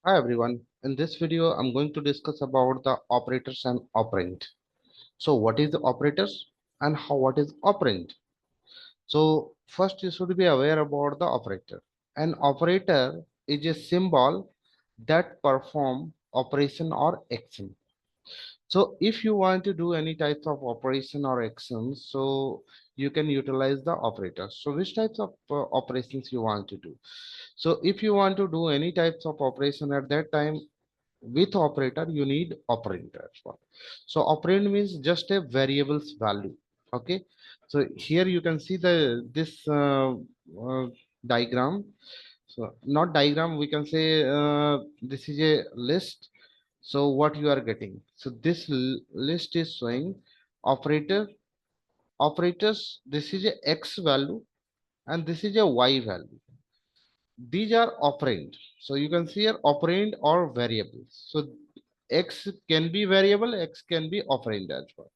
Hi everyone. In this video, I'm going to discuss about the operators and operand. So what is the operators and what is operand? So first you should be aware about the operator. An operator is a symbol that perform operation or action. So if you want to do any types of operation or actions, so you can utilize the operators. So which types of operations you want to do? So if you want to do any types of operation at that time, with operator you need operator as well. So operand means just a variable's value. Okay, so here you can see this uh, diagram. So not diagram, we can say this is a list. So what you are getting, so this list is showing operators. This is a x value and this is a y value. These are operand. So you can see here operand or variables. So x can be variable, x can be operand as well.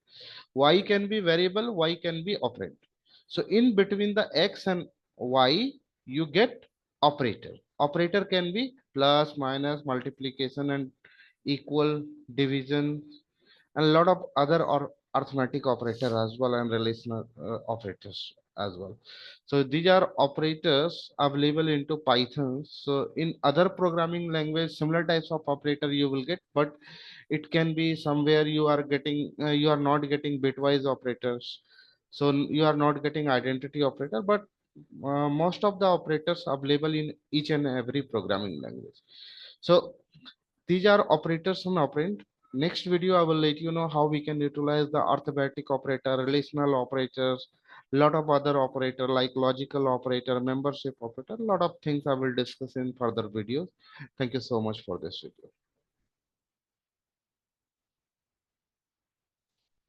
Y can be variable, y can be operand. So in between the x and y you get operator. Operator can be plus, minus, multiplication and equal, division, and a lot of other or arithmetic operator as well, and relational operators as well. So these are operators available into Python. So in other programming language, similar types of operator you will get, but it can be somewhere you are getting you are not getting bitwise operators. So you are not getting identity operator, but most of the operators available in each and every programming language. So these are operators and operand. Next video, I will let you know how we can utilize the arithmetic operator, relational operators, lot of other operator like logical operator, membership operator, lot of things I will discuss in further videos. Thank you so much for this video.